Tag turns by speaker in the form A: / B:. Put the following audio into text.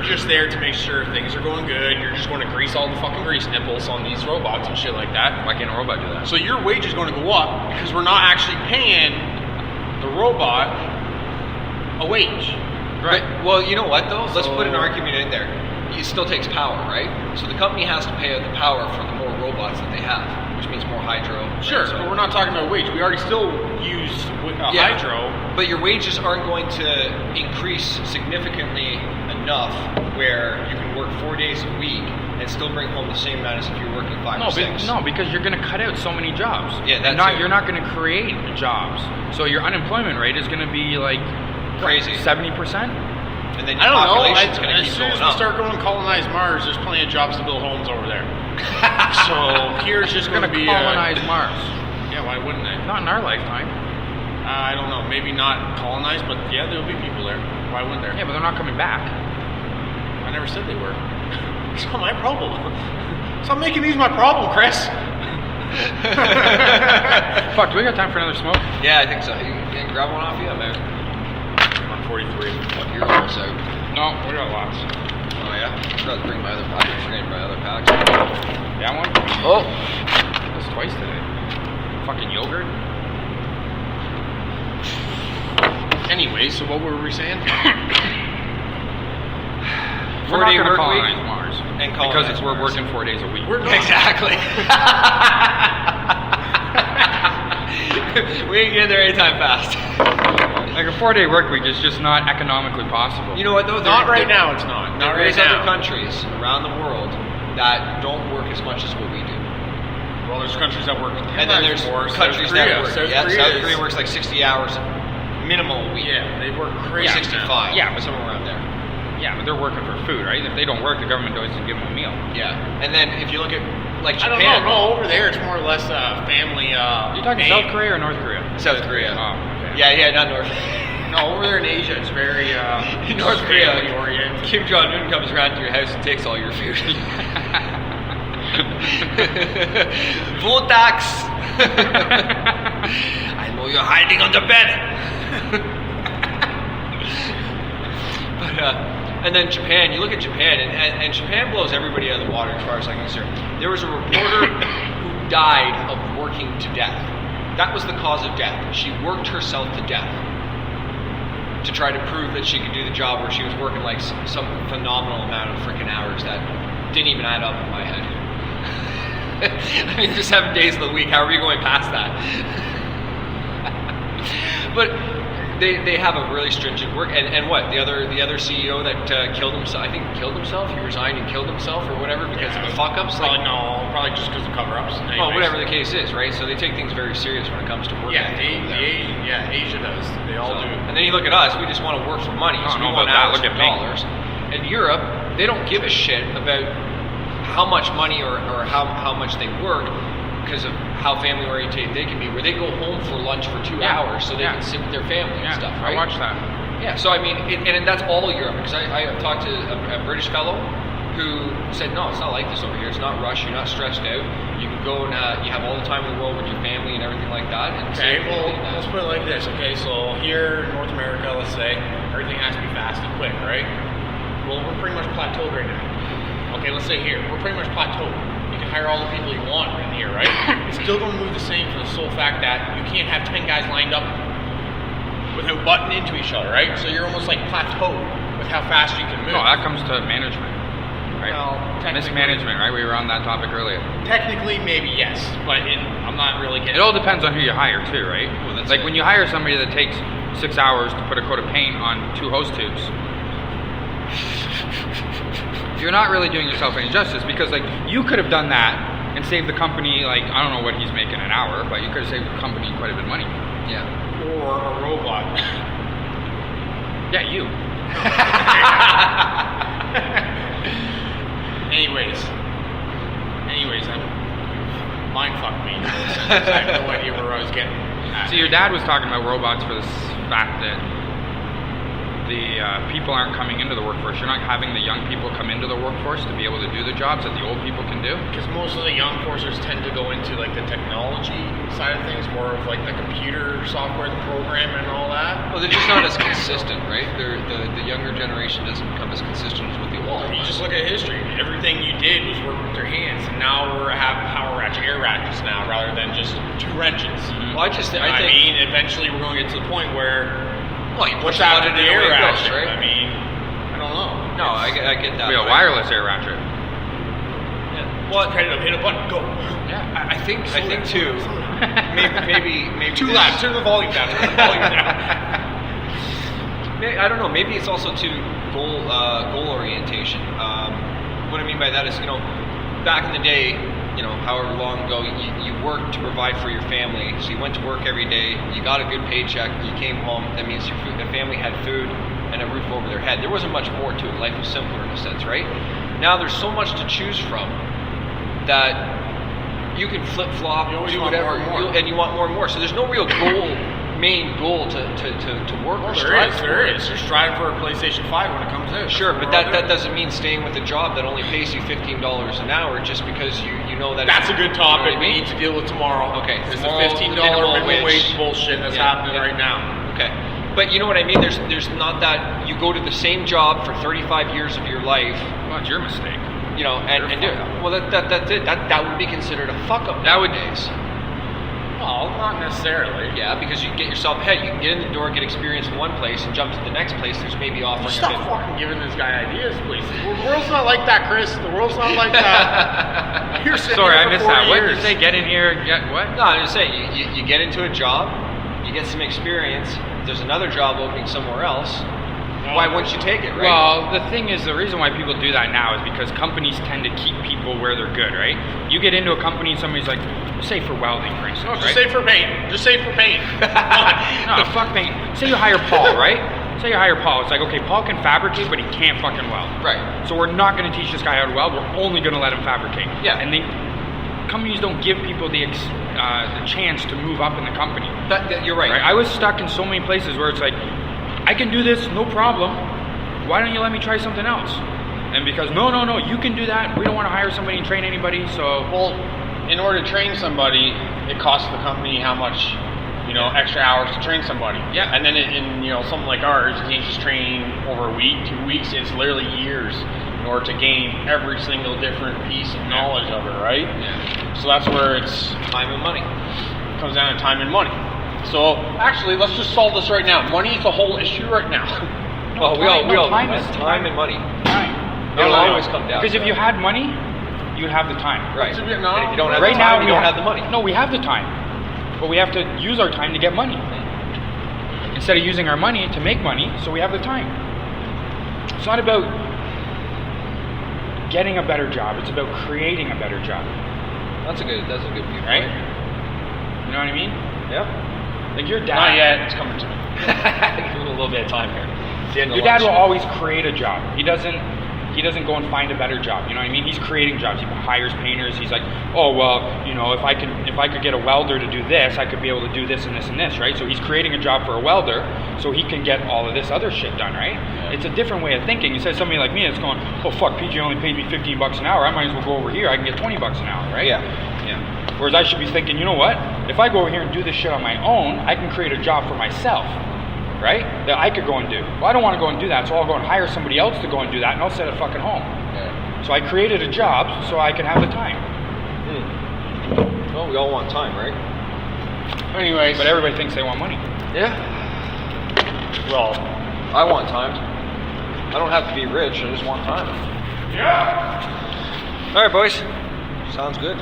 A: just there to make sure things are going good. You're just going to grease all the fucking grease nipples on these robots and shit like that.
B: Why can't a robot do that?
A: So your wage is going to go up because we're not actually paying the robot a wage.
C: Right. But, well, you know what though? Let's put an argument in there. It still takes power, right? So the company has to pay out the power for the more robots that they have, which means more hydro.
A: Sure, right? But we're not talking about wage. We already still use hydro.
C: But your wages aren't going to increase significantly enough where you can work 4 days a week and still bring home the same amount as if you're working 5 or 6.
B: No, because you're going to cut out so many jobs.
C: Yeah,
B: you're not going to create jobs. So your unemployment rate is going to be like
C: crazy,
B: 70%.
C: And then your population's going to keep going up.
A: As soon as we start going to colonize Mars, there's plenty of jobs to build homes over there. So here's just going to be
B: colonize Mars.
A: Yeah, why wouldn't they?
B: Not in our lifetime.
A: I don't know. Maybe not colonize, but yeah, there'll be people there. Why wouldn't there?
B: Yeah, but they're not coming back.
A: I never said they were. It's not my problem. Stop making these my problem, Chris.
B: Fuck, do we got time for another smoke?
C: Yeah, I think so. You can grab one off you, man.
A: 143.
C: Fuck, yours almost out.
B: No, we got lots.
C: Oh yeah? I forgot to bring my other pack. I'm forgetting my other packs.
B: Yeah, one?
C: Oh!
B: That's twice today. Fucking yogurt.
A: Anyway, so what were we saying?
B: We're not going to
C: colonize
B: colonize Mars.
C: And
B: because we're working 4 days a week.
C: Exactly. We ain't getting there anytime fast.
B: Like a 4-day work week is just not economically possible.
C: You know what though?
A: Not right now, it's not.
C: There is other countries around the world that don't work as much as what we do.
A: Well, there's countries that work 10
C: and then there's
A: more.
C: countries that work.
A: South
C: Korea works like 60 hours minimum a week.
A: Yeah, they work crazy.
C: 65.
B: Yeah, but
C: somewhere around there.
B: Yeah, but they're working for food, right? If they don't work, the government doesn't give them a meal.
C: Yeah, and then if you look at like
A: Japan.
C: Japan.
A: I don't know. Over there, it's more or less family.
B: You talking South Korea or North Korea?
C: South Korea.
B: Oh, okay.
C: Yeah, not North.
A: No, over there in Asia, it's very
C: North Korea
A: oriented.
C: Kim Jong-un comes around to your house and takes all your food. Full tax. I know you're hiding under bed. But and then Japan, you look at Japan, and Japan blows everybody out of the water as far as I'm concerned. There was a reporter who died of working to death. That was the cause of death. She worked herself to death to try to prove that she could do the job, where she was working like some phenomenal amount of freaking hours that didn't even add up in my head. I mean, there's 7 days of the week. How are we going past that? But they have a really stringent work. And what the other CEO that killed himself? I think killed himself. He resigned and killed himself or whatever because of the fuck ups.
A: Probably just because of cover ups.
C: Well, whatever the case is, right? So they take things very serious when it comes to work.
A: Yeah, Asia does. They all do.
C: And then you look at us. We just want to work for money. So we want hours for dollars. In Europe, they don't give a shit about how much money or how much they work, because of how family oriented they can be, where they go home for lunch for 2 hours so they can sit with their family and stuff, right?
B: I watched that.
C: Yeah, so I mean, and that's all Europe, because I talked to a British fellow who said, no, it's not like this over here. It's not rushed. You're not stressed out. You can go and you have all the time in the world with your family and everything like that. And
A: okay, well, let's put it like this. Okay, so here in North America, let's say, everything has to be fast and quick, right? Well, we're pretty much plateaued right now. Okay, let's say here, we're pretty much plateaued. You can hire all the people you want in here, right? It's still going to move the same for the sole fact that you can't have 10 guys lined up without butting into each other, right? So you're almost like plateaued with how fast you can move.
B: No, that comes to management, right?
A: Well,
B: mismanagement, right? We were on that topic earlier.
A: Technically, maybe yes, but I'm not really getting.
B: It all depends on who you hire too, right?
C: Well,
B: like when you hire somebody that takes 6 hours to put a coat of paint on 2 hose tubes, you're not really doing yourself any justice, because like you could have done that and saved the company, like, I don't know what he's making an hour, but you could have saved the company quite a bit of money.
C: Yeah.
A: Or a robot.
B: Yeah, you.
A: Anyways, mind fucked me. I have no idea where I was getting at.
B: So your dad was talking about robots for this fact that the people aren't coming into the workforce. You're not having the young people come into the workforce to be able to do the jobs that the old people can do.
A: Because most of the young forcers tend to go into like the technology side of things, more of like the computer software, the program, and all that.
C: Well, they're just not as consistent, right? The younger generation doesn't become as consistent as what the
A: just look at history. Everything you did was work with your hands, and now we're having power ratchet, air ratchets now, rather than just 2 wrenches.
C: Well, I
A: You know what I
C: think.
A: mean, eventually we're going to get to the point where
C: Well, you
A: what's
C: push
A: out
C: it
A: of the
C: away
A: air
C: it goes,
A: ratchet?
C: right?
A: I mean, I don't know.
C: No, I get that.
B: We have
C: but
B: wireless air ratchet.
C: Yeah.
A: Well,
C: Well,
A: competitive, hit a button, go.
B: Yeah.
C: I think too. Maybe
A: Too
C: this-
A: loud. Turn the volume down. Turn the volume down.
C: I don't know. Maybe it's also to goal orientation. What I mean by that is, back in the day, however long ago, you worked to provide for your family. So you went to work every day. You got a good paycheck. You came home. That means the family had food and a roof over their head. There wasn't much more to it. Life was simpler in a sense, right? Now there's so much to choose from that you can flip flop,
A: You always
C: do
A: want
C: whatever,
A: more and more.
C: and you want more and more. So there's no real main goal to work or
A: Well,
C: strive for.
A: there is. You're striving for a PlayStation 5 when it comes out.
C: Sure,
A: That's
C: but
A: what we're all
C: that
A: doing.
C: doesn't mean staying with a job that only pays you $15 an hour just because you know that.
A: That's a good topic
C: You know what I
A: we
C: mean?
A: need to deal with tomorrow.
C: Okay,
A: It's the
C: tomorrow,
A: $15 minimum
C: minimum
A: wage
C: wage.
A: bullshit that's
C: Yeah,
A: happening
C: yeah.
A: right now.
C: Okay, but you know what I mean. There's not that you go to the same job for 35 years of your life,
B: Well, it's your mistake.
C: and do it. Well, that's it. That would be considered a fuck up.
B: That would-
C: nowadays.
A: Well, not necessarily.
C: Yeah, because you get yourself ahead. You can get in the door, get experience in one place, and jump to the next place. There's maybe offering
A: Stop
C: a bit.
A: fucking giving this guy ideas, please. The world's not like that, Chris. The world's not like that. You're sitting
B: Sorry,
A: here
B: I
A: for
B: missed
A: 40
B: that. What did
A: years.
B: you say? Get in here. Get what?
C: No, I'm just saying, you get into a job, you get some experience, there's another job opening somewhere else, why wouldn't you take it, right?
B: Well, the thing is, the reason why people do that now is because companies tend to keep people where they're good, right? You get into a company and somebody's like, say for welding, for instance,
A: No, just
B: right?
A: say for paint. Just say for paint.
B: No, fuck paint. Say you hire Paul, right? Say you hire Paul. It's like, okay, Paul can fabricate, but he can't fucking weld.
C: Right.
B: So we're not going to teach this guy how to weld. We're only going to let him fabricate.
C: Yeah.
B: And companies don't give people the chance to move up in the company.
C: You're right.
B: Right? I was stuck in so many places where it's like, I can do this, no problem. Why don't you let me try something else? And because no, you can do that. We don't want to hire somebody and train anybody. So
A: Well, in order to train somebody, it costs the company how much, extra hours to train somebody.
B: Yeah.
A: And then in something like ours, you can't just train over a week, 2 weeks. It's literally years in order to gain every single different piece of knowledge of it, right?
C: Yeah.
A: So that's where it's
C: Time and money.
A: comes down to time and money. So actually, let's just solve this right now. Money is the whole issue right now.
C: Well,
B: time is
C: time and money.
B: time.
C: It'll
A: no.
C: always come down.
B: Because
C: to
B: if you
C: that.
B: had money, you'd have the time.
C: Right.
A: No.
C: And if you don't have
B: Right
C: the
B: now,
C: time, you don't have the money.
B: No, we have the time, but we have to use our time to get money instead of using our money to make money. So we have the time. It's not about getting a better job. It's about creating a better job.
C: That's a good view,
B: Right? You know what I mean?
C: Yeah.
B: Like your dad.
A: Not yet. It's coming to me.
C: Give it a little bit of time here. It's the end of
B: Your dad
C: lunch.
B: will always create a job. He doesn't go and find a better job. You know what I mean? He's creating jobs. He hires painters. He's like, oh well, if I could get a welder to do this, I could be able to do this and this and this, right? So he's creating a job for a welder, so he can get all of this other shit done, right?
A: Yeah.
B: It's a different way of thinking. You said somebody like me that's going, oh fuck, PJ only paid me $15 an hour. I might as well go over here. I can get $20 an hour, right?
C: Yeah.
B: Whereas I should be thinking, you know what? If I go over here and do this shit on my own, I can create a job for myself, right? That I could go and do. Well, I don't want to go and do that, so I'll go and hire somebody else to go and do that, and I'll sit at fucking home.
C: Yeah.
B: So I created a job so I can have the time.
C: Well, we all want time, right?
A: Anyways,
B: But everybody thinks they want money.
C: Yeah.
A: well,
C: I want time. I don't have to be rich. I just want time.
A: yeah.
C: All right, boys. Sounds good.